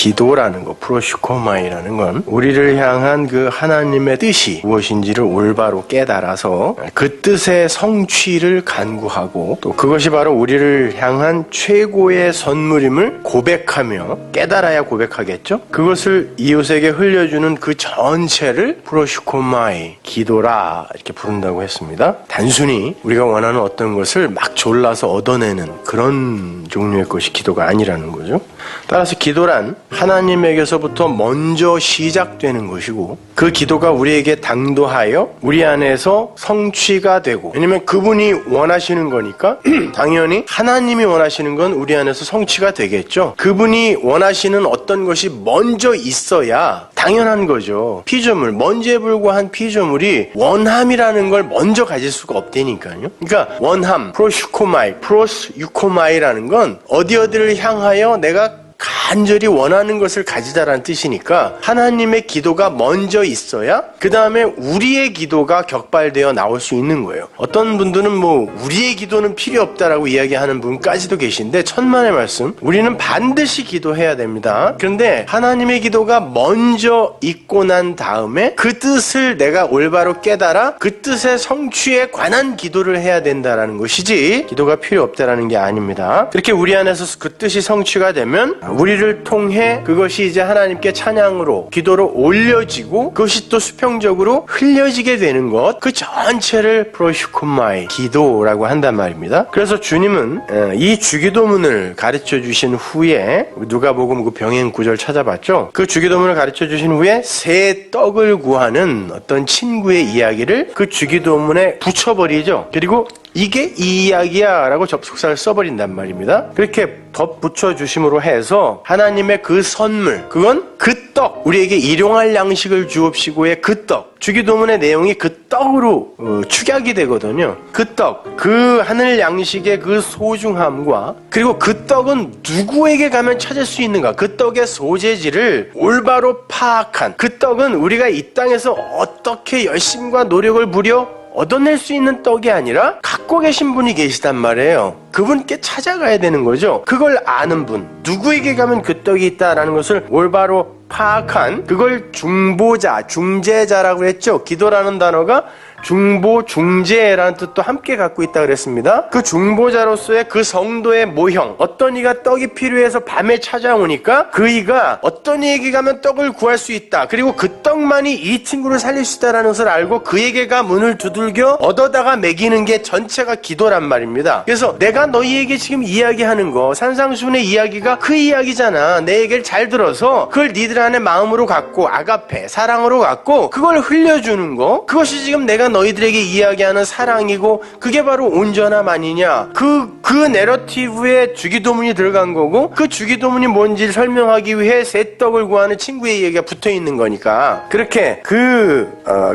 기도라는 거, 프로슈코마이라는 건 우리를 향한 그 하나님의 뜻이 무엇인지를 올바로 깨달아서 그 뜻의 성취를 간구하고 또 그것이 바로 우리를 향한 최고의 선물임을 고백하며 깨달아야 고백하겠죠? 그것을 이웃에게 흘려주는 그 전체를 프로슈코마이, 기도라 이렇게 부른다고 했습니다. 단순히 우리가 원하는 어떤 것을 막 졸라서 얻어내는 그런 종류의 것이 기도가 아니라는 거죠. 따라서 기도란 하나님에게서부터 먼저 시작되는 것이고 그 기도가 우리에게 당도하여 우리 안에서 성취가 되고, 왜냐면 그분이 원하시는 거니까 당연히 하나님이 원하시는 건 우리 안에서 성취가 되겠죠. 그분이 원하시는 어떤 것이 먼저 있어야 당연한 거죠. 피조물, 먼지에 불과한 피조물이 원함이라는 걸 먼저 가질 수가 없다니까요. 그러니까 원함, 프로슈코마이, 프로스유코마이라는 건 어디를 향하여 내가 간절히 원하는 것을 가지자라는 뜻이니까 하나님의 기도가 먼저 있어야 그 다음에 우리의 기도가 격발되어 나올 수 있는 거예요. 어떤 분들은 우리의 기도는 필요 없다라고 이야기하는 분까지도 계신데 천만의 말씀, 우리는 반드시 기도해야 됩니다. 그런데 하나님의 기도가 먼저 있고 난 다음에 그 뜻을 내가 올바로 깨달아 그 뜻의 성취에 관한 기도를 해야 된다라는 것이지 기도가 필요 없다라는 게 아닙니다. 그렇게 우리 안에서 그 뜻이 성취가 되면 우리를 통해 그것이 이제 하나님께 찬양으로, 기도로 올려지고 그것이 또 수평적으로 흘려지게 되는 것, 그 전체를 프로슈코마이, 기도라고 한단 말입니다. 그래서 주님은 이 주기도문을 가르쳐 주신 후에 누가복음 그 병행 구절 찾아봤죠. 그 주기도문을 가르쳐 주신 후에 새 떡을 구하는 어떤 친구의 이야기를 그 주기도문에 붙여버리죠. 그리고 이게 이 이야기야 라고 접속사를 써버린단 말입니다. 그렇게 덧붙여 주심으로 해서 하나님의 그 선물, 그건 그 떡, 우리에게 일용할 양식을 주옵시고의 그 떡, 주기도문의 내용이 그 떡으로 축약이 되거든요. 그 떡, 그 하늘 양식의 그 소중함과 그리고 그 떡은 누구에게 가면 찾을 수 있는가, 그 떡의 소재지를 올바로 파악한, 그 떡은 우리가 이 땅에서 어떻게 열심과 노력을 부려 얻어낼 수 있는 떡이 아니라 갖고 계신 분이 계시단 말이에요. 그분께 찾아가야 되는 거죠. 그걸 아는 분, 누구에게 가면 그 떡이 있다라는 것을 올바로 파악한, 그걸 중보자, 중재자라고 했죠. 기도라는 단어가 중보, 중재라는 뜻도 함께 갖고 있다 그랬습니다. 그 중보자로서의 그 성도의 모형, 어떤 이가 떡이 필요해서 밤에 찾아오니까 그 이가 어떤 이에게 가면 떡을 구할 수 있다, 그리고 그 떡만이 이 친구를 살릴 수 있다는 것을 알고 그에게가 문을 두들겨 얻어다가 먹이는 게 전체가 기도란 말입니다. 그래서 내가 너희에게 지금 이야기하는 거, 산상수훈의 이야기가 그 이야기잖아. 내 얘기를 잘 들어서 그걸 니들 안에 마음으로 갖고 아가페, 사랑으로 갖고 그걸 흘려주는 거, 그것이 지금 내가 너희들에게 이야기하는 사랑이고 그게 바로 온전함 아니냐. 그 내러티브에 주기도문이 들어간 거고 그 주기도문이 뭔지를 설명하기 위해 새 떡을 구하는 친구의 얘기가 붙어있는 거니까, 그렇게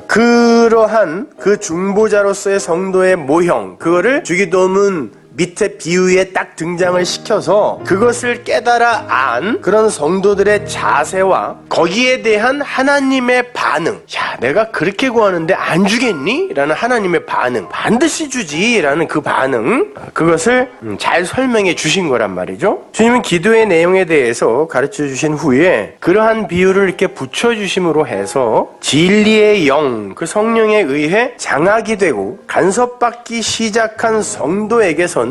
그러한 그 중보자로서의 성도의 모형, 그거를 주기도문 밑에 비유에 딱 등장을 시켜서 그것을 깨달아 안 그런 성도들의 자세와 거기에 대한 하나님의 반응, 야 내가 그렇게 구하는데 안 주겠니? 라는 하나님의 반응, 반드시 주지 라는 그 반응, 그것을 잘 설명해 주신 거란 말이죠. 주님은 기도의 내용에 대해서 가르쳐 주신 후에 그러한 비유를 이렇게 붙여주심으로 해서 진리의 영, 그 성령에 의해 장악이 되고 간섭받기 시작한 성도에게서는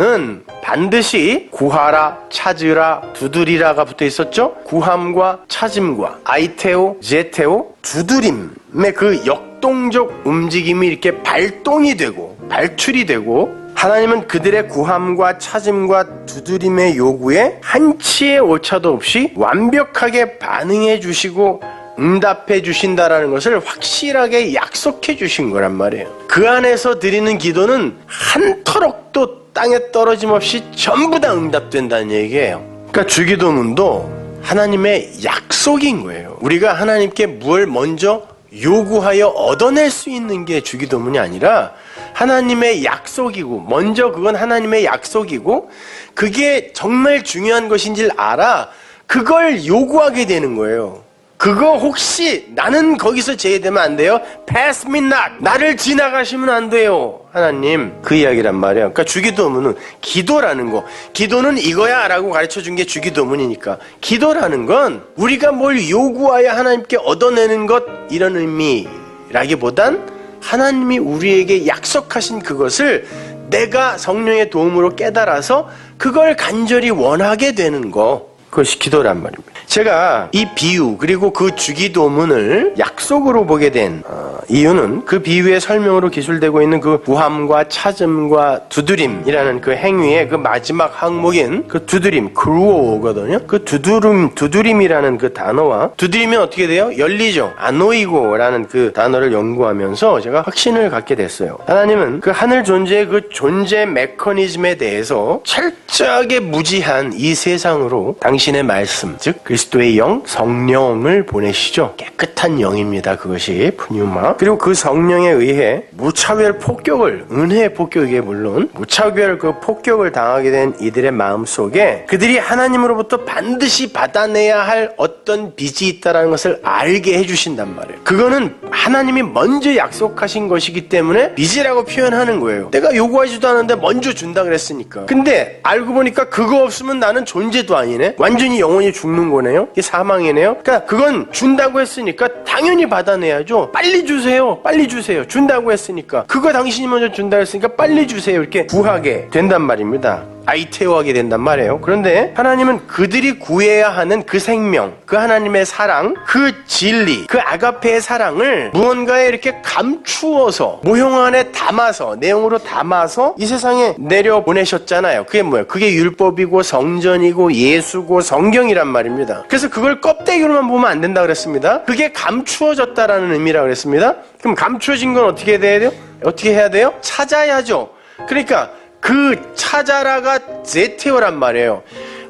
반드시 구하라, 찾으라, 두드리라가 붙어 있었죠. 구함과 찾음과 아이테오, 제테오, 두드림의 그 역동적 움직임이 이렇게 발동이 되고 발출이 되고, 하나님은 그들의 구함과 찾음과 두드림의 요구에 한치의 오차도 없이 완벽하게 반응해 주시고 응답해 주신다라는 것을 확실하게 약속해 주신 거란 말이에요. 그 안에서 드리는 기도는 한 터럭도 땅에 떨어짐 없이 전부 다 응답된다는 얘기예요. 그러니까 주기도문도 하나님의 약속인 거예요. 우리가 하나님께 뭘 먼저 요구하여 얻어낼 수 있는 게 주기도문이 아니라 하나님의 약속이고, 먼저 그건 하나님의 약속이고 그게 정말 중요한 것인지를 알아 그걸 요구하게 되는 거예요. 그거 혹시 나는 거기서 제외되면 안 돼요? Pass me not. 나를 지나가시면 안 돼요. 하나님. 그 이야기란 말이에요. 그러니까 주기도문은 기도라는 거. 기도는 이거야 라고 가르쳐준 게 주기도문이니까. 기도라는 건 우리가 뭘 요구하여 하나님께 얻어내는 것 이런 의미라기보단 하나님이 우리에게 약속하신 그것을 내가 성령의 도움으로 깨달아서 그걸 간절히 원하게 되는 거. 그것이 기도란 말입니다. 제가 이 비유 그리고 그 주기도문을 약속으로 보게 된 이유는 그 비유의 설명으로 기술되고 있는 그 구함과 찾음과 두드림이라는 그 행위의 그 마지막 항목인 그 두드림, 그루오거든요. 그 두드림이라는 그 단어와 두드리면 어떻게 돼요? 열리죠. 아노이고라는 그 단어를 연구하면서 제가 확신을 갖게 됐어요. 하나님은 그 하늘 존재의 그 존재 메커니즘에 대해서 철저하게 무지한 이 세상으로 당신의 말씀, 즉 그리스도의 영, 성령을 보내시죠. 깨끗한 영입니다. 그것이 푸뉴마. 그리고 그 성령에 의해 무차별 폭격을, 은혜의 폭격이게 물론 무차별 그 폭격을 당하게 된 이들의 마음속에 그들이 하나님으로부터 반드시 받아내야 할 어떤 빚이 있다는 것을 알게 해주신단 말이에요. 그거는 하나님이 먼저 약속하신 것이기 때문에 빚이라고 표현하는 거예요. 내가 요구하지도 않았는데 먼저 준다 그랬으니까. 근데 알고 보니까 그거 없으면 나는 존재도 아니네. 완전히 영원히 죽는 거네요. 이게 사망이네요. 그러니까 그건 준다고 했으니까 당연히 받아내야죠. 빨리 주세요. 빨리 주세요. 준다고 했으니까. 그거 당신이 먼저 준다고 했으니까 빨리 주세요. 이렇게 구하게 된단 말입니다. 아이테오하게 된단 말이에요. 그런데 하나님은 그들이 구해야 하는 그 생명, 그 하나님의 사랑, 그 진리, 그 아가페의 사랑을 무언가에 이렇게 감추어서 모형 안에 담아서, 내용으로 담아서 이 세상에 내려보내셨잖아요. 그게 뭐예요? 그게 율법이고 성전이고 예수고 성경이란 말입니다. 그래서 그걸 껍데기로만 보면 안 된다 그랬습니다. 그게 감추어졌다라는 의미라고 그랬습니다. 그럼 감추어진 건 어떻게 해야 돼요? 어떻게 해야 돼요? 찾아야죠. 그러니까 그 찾아라가 제테오란 말이에요.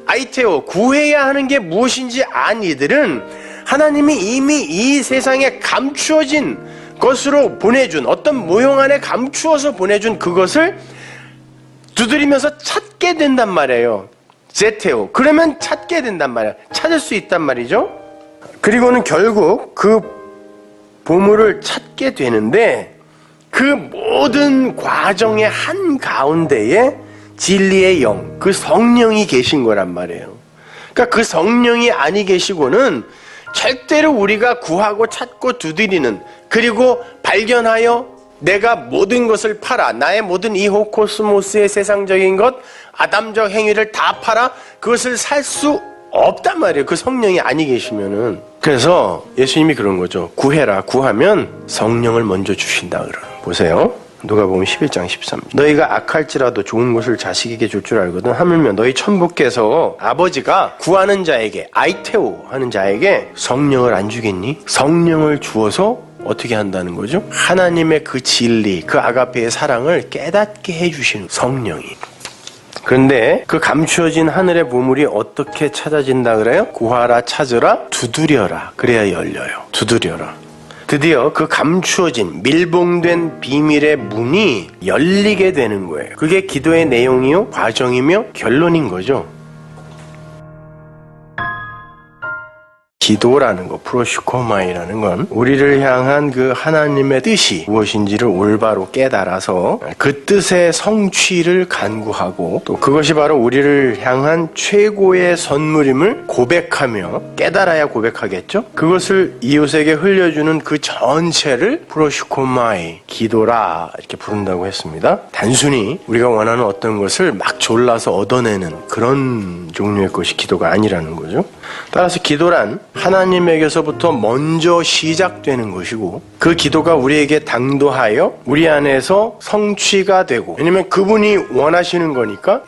아이테오, 구해야 하는 게 무엇인지 안 이들은 하나님이 이미 이 세상에 감추어진 것으로 보내준, 어떤 모형 안에 감추어서 보내준 그것을 두드리면서 찾게 된단 말이에요. 제테오. 그러면 찾게 된단 말이에요. 찾을 수 있단 말이죠. 그리고는 결국 그 보물을 찾게 되는데 그 모든 과정의 한가운데에 진리의 영, 그 성령이 계신 거란 말이에요. 그러니까 그 성령이 아니 계시고는 절대로 우리가 구하고 찾고 두드리는, 그리고 발견하여 내가 모든 것을 팔아, 나의 모든 이 호코스모스의 세상적인 것, 아담적 행위를 다 팔아 그것을 살 수 없단 말이에요. 그 성령이 아니 계시면은. 그래서 예수님이 그런 거죠. 구해라. 구하면 성령을 먼저 주신다 그러는. 보세요. 누가복음 11장 13. 너희가 악할지라도 좋은 것을 자식에게 줄 줄 알거든. 하물며 너희 천부께서 아버지가 구하는 자에게, 아이테오 하는 자에게 성령을 안 주겠니? 성령을 주어서 어떻게 한다는 거죠? 하나님의 그 진리, 그 아가페의 사랑을 깨닫게 해주시는 성령이. 그런데 그 감추어진 하늘의 보물이 어떻게 찾아진다 그래요? 구하라, 찾으라, 두드려라. 그래야 열려요. 두드려라. 드디어 그 감추어진 밀봉된 비밀의 문이 열리게 되는 거예요. 그게 기도의 내용이요, 과정이며 결론인 거죠. 기도라는 거, 프로슈코마이라는 건 우리를 향한 그 하나님의 뜻이 무엇인지를 올바로 깨달아서 그 뜻의 성취를 간구하고 또 그것이 바로 우리를 향한 최고의 선물임을 고백하며, 깨달아야 고백하겠죠? 그것을 이웃에게 흘려주는 그 전체를 프로슈코마이, 기도라 이렇게 부른다고 했습니다. 단순히 우리가 원하는 어떤 것을 막 졸라서 얻어내는 그런 종류의 것이 기도가 아니라는 거죠. 따라서 기도란 하나님에게서부터 먼저 시작되는 것이고, 그 기도가 우리에게 당도하여 우리 안에서 성취가 되고, 왜냐면 그분이 원하시는 거니까